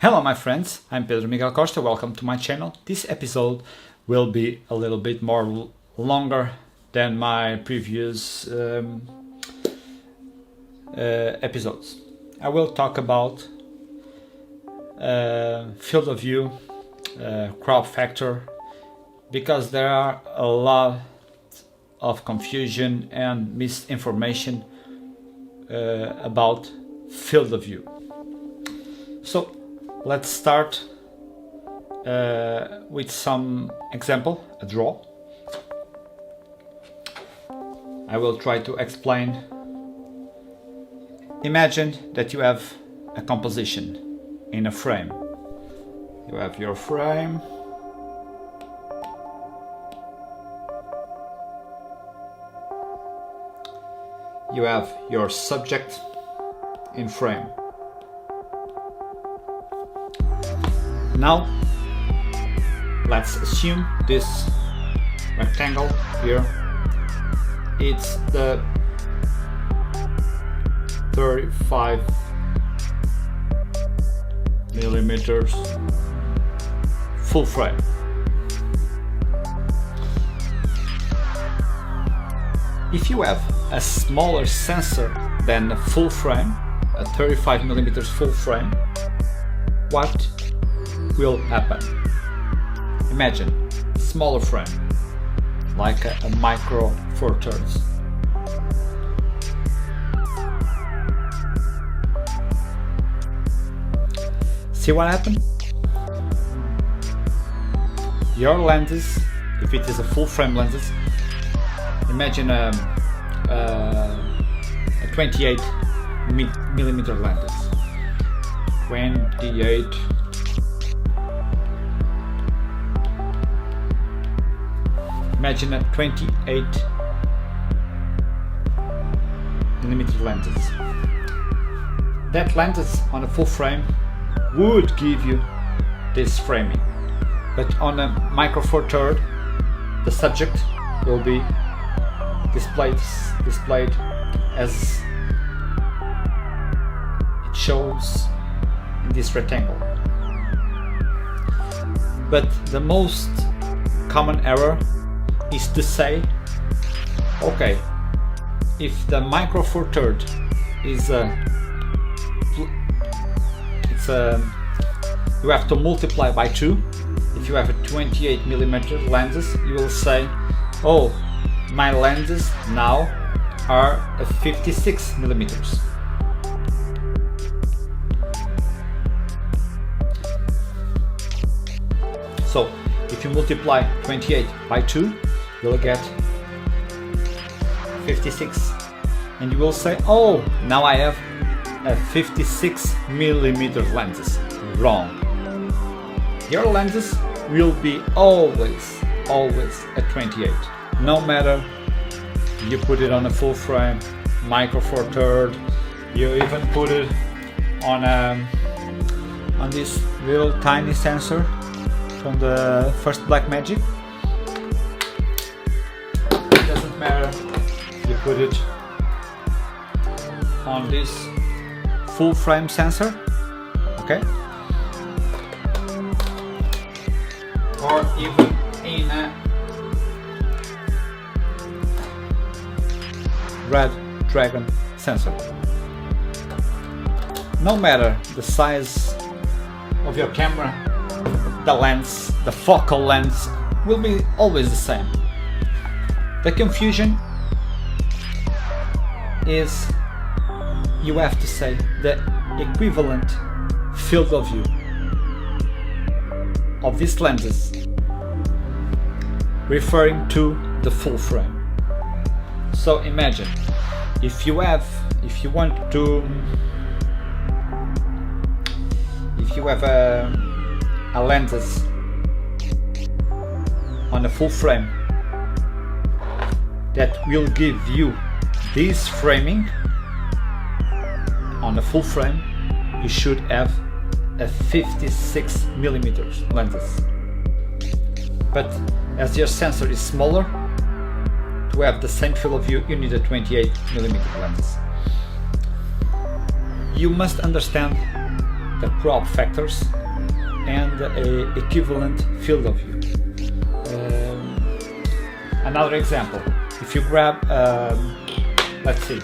Hello my friends, I'm Pedro Miguel Costa, welcome to my channel. This episode will be a little bit more longer than my previous episodes. I will talk about field of view, crop factor, because there are a lot of confusion and misinformation about field of view. So let's start with some example, a draw. I will try to explain. Imagine that you have a composition in a frame. You have your frame. You have your subject in frame. Now, let's assume this rectangle here, it's the 35 millimeters full frame. If you have a smaller sensor than a full frame, a 35 millimeters full frame, what will happen? Imagine smaller frame, like a micro four thirds. See what happened? Your lenses, if it is a full frame lenses, imagine a 28 millimeter lenses. 28 Imagine a 28 millimeter lenses. That lenses on a full frame would give you this framing, but on a micro four third, the subject will be displayed as it shows in this rectangle. But the most common error is to say, okay, if the micro four third is you have to multiply by 2. If you have a 28 millimeter lenses, you will say, oh, my lenses now are a 56 millimeters. So if you multiply 28 by 2, you'll get 56, and you will say, oh, now I have a 56 millimeter lenses. Wrong. Your lenses will be always a 28, no matter you put it on a full frame, micro four third, you even put it on this little tiny sensor from the first Blackmagic. It doesn't matter, you put it on this full frame sensor, okay, or even in a Red Dragon sensor. No matter the size of your camera, the lens, the focal length will be always the same. The confusion is you have to say the equivalent field of view of these lenses referring to the full frame. So imagine if you have a lenses on a full frame that will give you this framing on a full frame, you should have a 56 millimeters lenses. But as your sensor is smaller, to have the same field of view, you need a 28 millimeter lenses. You must understand the crop factors and a equivalent field of view. Another example, if you grab, let's see,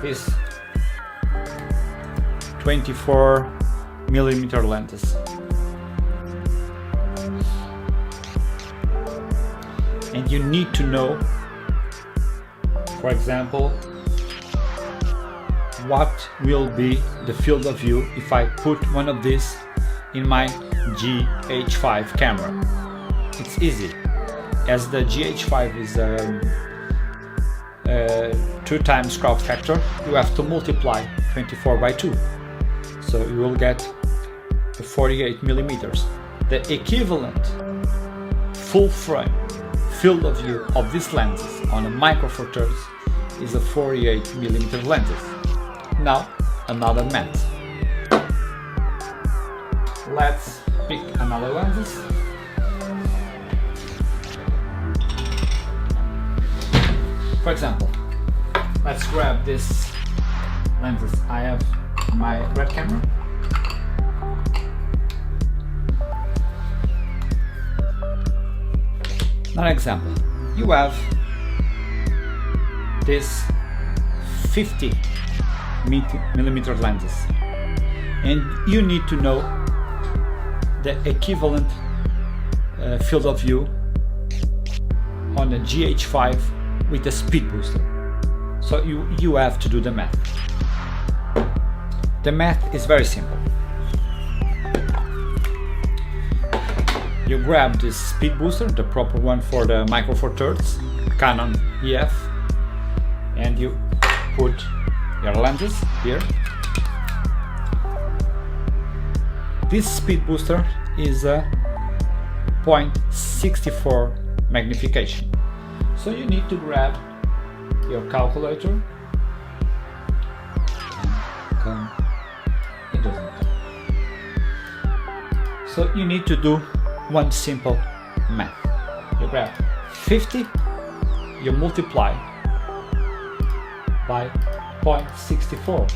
this 24mm lenses, and you need to know, for example, what will be the field of view if I put one of these in my GH5 camera. It's easy, as the GH5 is a 2 times crop factor. You have to multiply 24 by 2, so you will get 48mm. The equivalent full frame field of view of these lenses on a Micro Four Thirds is a 48mm lenses. Now another math. Let's pick another lenses. For example, let's grab this lenses I have on my red camera. Another example, you have this 50mm lenses, and you need to know the equivalent field of view on a GH5 with a speed booster. So you have to do the math. The math is very simple. You grab this speed booster, the proper one for the Micro Four Thirds, Canon EF, and you put your lenses here. This speed booster is a 0.64 magnification. So you need to grab your calculator. It doesn't come. So you need to do one simple math. You grab 50, you multiply by 0.64.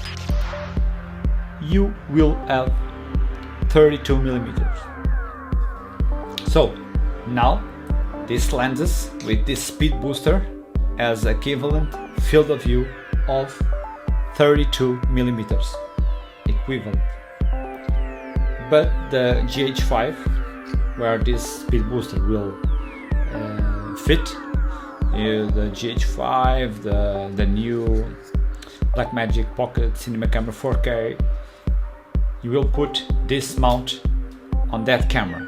You will have 32mm. So now these lenses with this speed booster has equivalent field of view of 32mm equivalent. But the GH5, where this speed booster will fit, the GH5, the new Blackmagic Pocket Cinema Camera 4K, you will put this mount on that camera.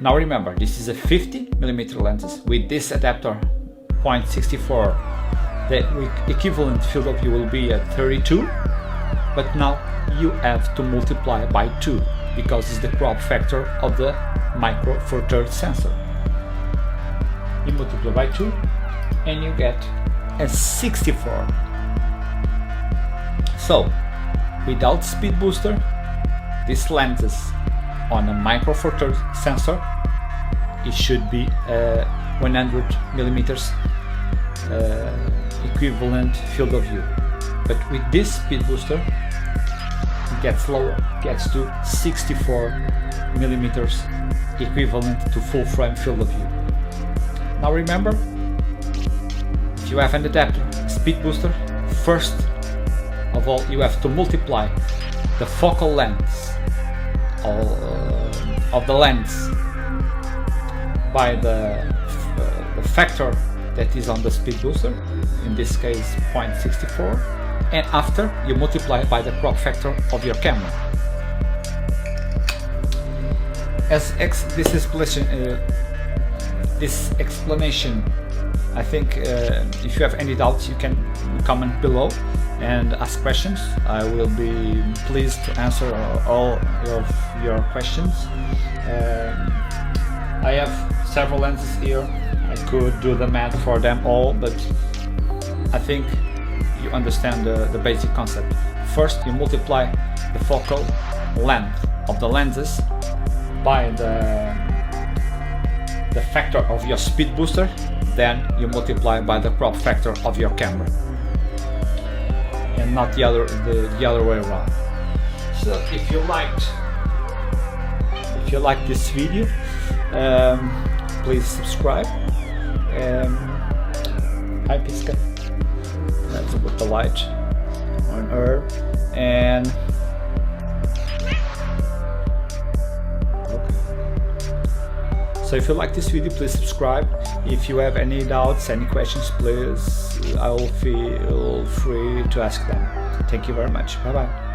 Now remember, this is a 50mm lenses with this adapter 0.64. The equivalent field of view will be at 32, but now you have to multiply by 2 because it's the crop factor of the Micro Four Thirds sensor. You multiply by 2 and you get a 64. So without speed booster, these lenses on a Micro Four Thirds sensor, it should be 100mm equivalent field of view. But with this speed booster, it gets lower, gets to 64mm equivalent to full frame field of view. Now remember, if you have an adapter speed booster, first of all you have to multiply the focal length of the lens by the factor that is on the speed booster, in this case 0.64, and after you multiply by the crop factor of your camera. As this explanation, I think if you have any doubts you can comment below and ask questions. I will be pleased to answer all of your questions. I have several lenses here. I could do the math for them all, but I think you understand the basic concept. First, you multiply the focal length of the lenses by the factor of your speed booster, then you multiply by the crop factor of your camera, and not the other way around. So if you liked this video, please subscribe. Hi Pisca. Let's put the light on her. And so if you like this video, please subscribe. If you have any doubts, any questions, please, I will feel free to ask them. Thank you very much. Bye bye.